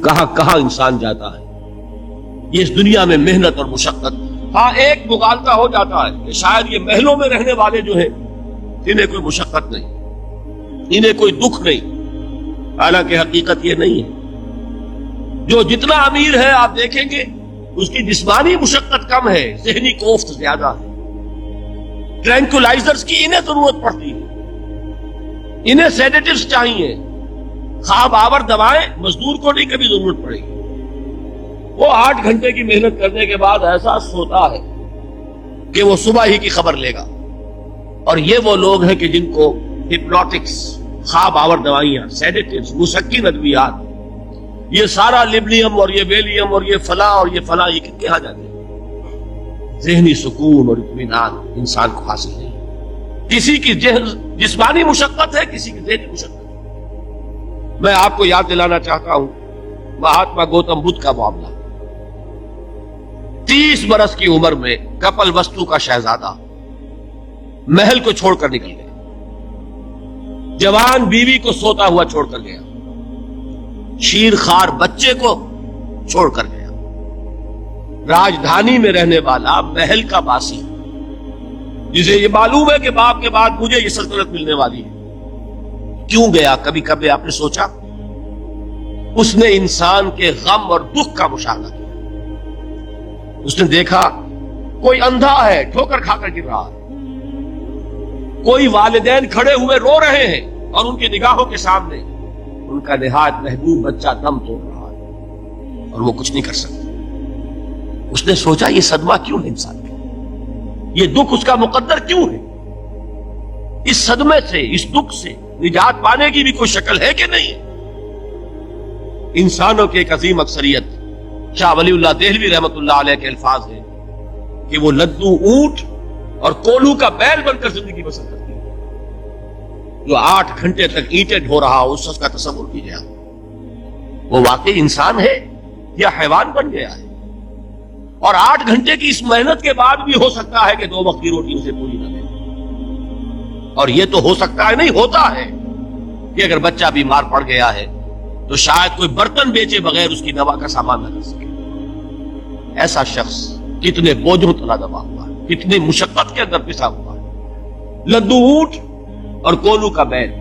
کہاں کہاں انسان جاتا ہے. یہ اس دنیا میں محنت اور مشقت. ہاں ایک مغالطہ ہو جاتا ہے کہ شاید یہ محلوں میں رہنے والے جو ہیں انہیں کوئی مشقت نہیں, انہیں کوئی دکھ نہیں. حالانکہ حقیقت یہ نہیں ہے. جو جتنا امیر ہے آپ دیکھیں گے اس کی جسمانی مشقت کم ہے, ذہنی کوفت زیادہ ہے. ٹرینکولائزرز کی انہیں ضرورت پڑتی ہے, انہیں سیڈیٹیوز چاہیے. خواب آور دوائیں مزدور کو نہیں کبھی ضرورت پڑے گی. وہ 8 گھنٹے کی محنت کرنے کے بعد احساس ہوتا ہے کہ وہ صبح ہی کی خبر لے گا. اور یہ وہ لوگ ہیں کہ جن کو ہپنوٹکس, خواب آور دوائیاں, سیڈیٹیوز, مسکن ادویات, یہ سارا لیبنیم اور یہ ویلیم اور یہ فلاں اور یہ فلاں, یہ کہاں جاتے ہیں؟ ذہنی سکون اور اطمینان انسان کو حاصل نہیں. کسی کی جسمانی مشقت ہے, کسی کی ذہنی مشقت ہے. میں آپ کو یاد دلانا چاہتا ہوں مہاتما گوتم بدھ کا معاملہ. 30 برس کی عمر میں کپل وستو کا شہزادہ محل کو چھوڑ کر نکل گیا. جوان بیوی کو سوتا ہوا چھوڑ کر گیا. شیر خار بچے کو چھوڑ کر گیا. راجدھانی میں رہنے والا محل کا باسی, جسے یہ معلوم ہے کہ باپ کے بعد مجھے یہ سلطنت ملنے والی ہے, کیوں گیا؟ کبھی کبھی آپ نے سوچا؟ اس نے انسان کے غم اور دکھ کا مشاہدہ کیا. اس نے دیکھا کوئی اندھا ہے, ٹھوکر کھا کر گر رہا ہے. کوئی والدین کھڑے ہوئے رو رہے ہیں اور ان کی نگاہوں کے سامنے ان کا نہایت محبوب بچہ دم توڑ رہا ہے اور وہ کچھ نہیں کر سکتا. اس نے سوچا یہ صدمہ کیوں ہے انسان کا, یہ دکھ اس کا مقدر کیوں ہے؟ اس صدمے سے, اس دکھ سے نجات پانے کی بھی کوئی شکل ہے کہ نہیں ہے؟ انسانوں کی ایک عظیم اکثریت, شاہ ولی اللہ دہلوی رحمت اللہ علیہ کے الفاظ ہیں کہ وہ لدو اونٹ اور کولو کا بیل بن کر زندگی بسر کرتی ہے. جو 8 گھنٹے تک اینٹیں ڈھو رہا ہو, اس شخص کا تصور کیجیے آپ, وہ واقعی انسان ہے یا حیوان بن گیا ہے؟ اور 8 گھنٹے کی اس محنت کے بعد بھی ہو سکتا ہے کہ 2 وقت کی روٹی اسے پوری نہ ملے. اور یہ تو ہو سکتا ہے, نہیں ہوتا ہے, کہ اگر بچہ بیمار پڑ گیا ہے تو شاید کوئی برتن بیچے بغیر اس کی دوا کا سامان نہ کر سکے. ایسا شخص کتنے بوجھوں تلا دبا ہوا ہے, کتنی مشقت کے اندر پسا ہوا ہے. لدو اونٹ اور کولو کا بیل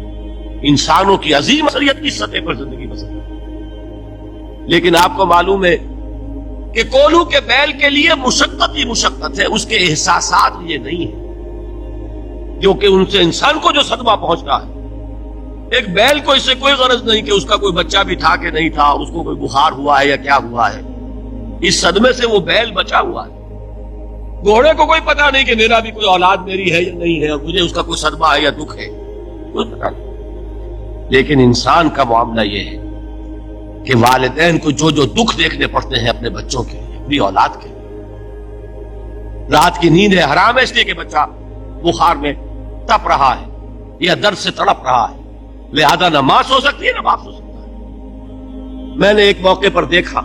انسانوں کی عظیم اکثریت کی سطح پر زندگی بسر کرتی ہے. لیکن آپ کو معلوم ہے کہ کولو کے بیل کے لیے مشقت ہی مشقت ہے, اس کے احساسات یہ نہیں ہے جو کہ ان سے انسان کو جو صدمہ پہنچتا ہے. ایک بیل کو اس سے کوئی غرض نہیں کہ اس کا کوئی بچہ بھی تھا کہ نہیں تھا, اس کو کوئی بخار ہوا ہے یا کیا ہوا ہے. اس صدمے سے وہ بیل بچا ہوا ہے. گھوڑے کو کوئی پتا نہیں کہ میرا بھی کوئی اولاد میری ہے یا نہیں ہے, اور مجھے اس کا کوئی صدمہ ہے یا دکھ ہے, کوئی پتا نہیں. لیکن انسان کا معاملہ یہ ہے کہ والدین کو جو جو دکھ دیکھنے پڑتے ہیں اپنے بچوں کے, اپنی اولاد کے. رات کی نیند ہے حرام ہے اس لیے کہ بچہ بخار میں تپ رہا ہے یا درد سے تڑپ رہا ہے, لہذا نہ ماں سو سکتی ہے نہ باپ سو سکتا ہے. میں نے ایک موقع پر دیکھا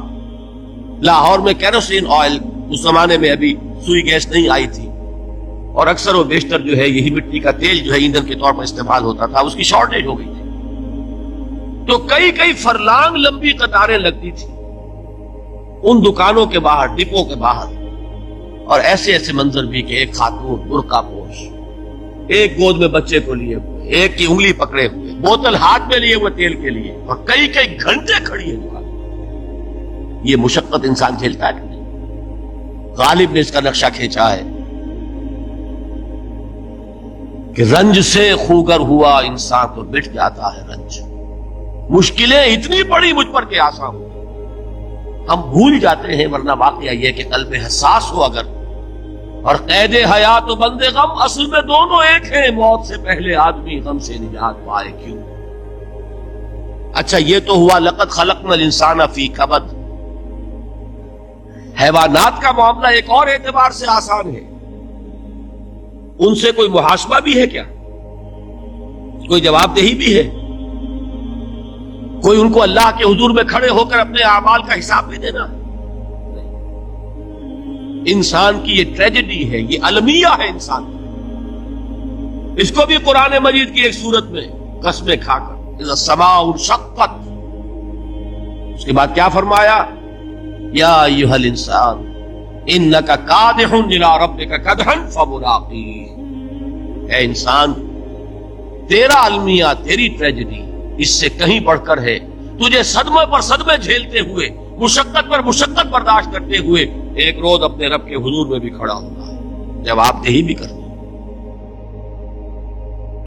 لاہور میں کیروسین آئل, اس زمانے میں ابھی سوئی گیس نہیں آئی تھی, اور اکثر و بیشتر جو ہے یہی مٹی کا تیل جو ہے ایندھن کے طور پر استعمال ہوتا تھا, اس کی شارٹیج ہو گئی تھی. تو کئی فرلانگ لمبی قطاریں لگتی تھی ان دکانوں کے باہر, ڈپو کے باہر. اور ایسے منظر بھی کہ ایک خاتون برقع پوش, ایک گود میں بچے کو لیے ہوئے, ایک کی انگلی پکڑے ہوئے, بوتل ہاتھ میں لیے ہوئے تیل کے لیے, اور کئی گھنٹے کھڑی ہے دکان. یہ مشقت انسان جھیلتا ہے کہ نہیں؟ غالب نے اس کا نقشہ کھینچا ہے کہ رنج سے خوگر ہوا انسان تو مٹ جاتا ہے رنج. مشکلیں اتنی بڑی مجھ پر کہ آسان ہو, ہم بھول جاتے ہیں. ورنہ واقعہ یہ کہ قلب حساس ہو اگر, اور قید حیات و بند غم اصل میں دونوں ایک ہیں. موت سے پہلے آدمی غم سے نجات پائے کیوں. اچھا یہ تو ہوا لقد خلقنا الانسان فی کبد. حیوانات کا معاملہ ایک اور اعتبار سے آسان ہے. ان سے کوئی محاسبہ بھی ہے کیا؟ کوئی جواب دہی بھی ہے؟ کوئی ان کو اللہ کے حضور میں کھڑے ہو کر اپنے اعمال کا حساب بھی دینا؟ انسان کی یہ ٹریجڈی ہے, یہ المیہ ہے انسان. اس کو بھی قرآن مجید کی ایک سورت میں قسمیں کھا کر اذا السماء انشقت, اس کے بعد کیا فرمایا؟ یا ایھا الانسان انک کادح الی ربک کدحا فملاقیہ، اے انسان تیرا المیہ، تیری ٹریجڈی اس سے کہیں بڑھ کر ہے، تجھے صدمے پر صدمے جھیلتے ہوئے، مشقت پر مشقت برداشت کرتے ہوئے ایک روز اپنے رب کے حضور میں بھی کھڑا ہونا ہے، جواب دہی بھی کرنا۔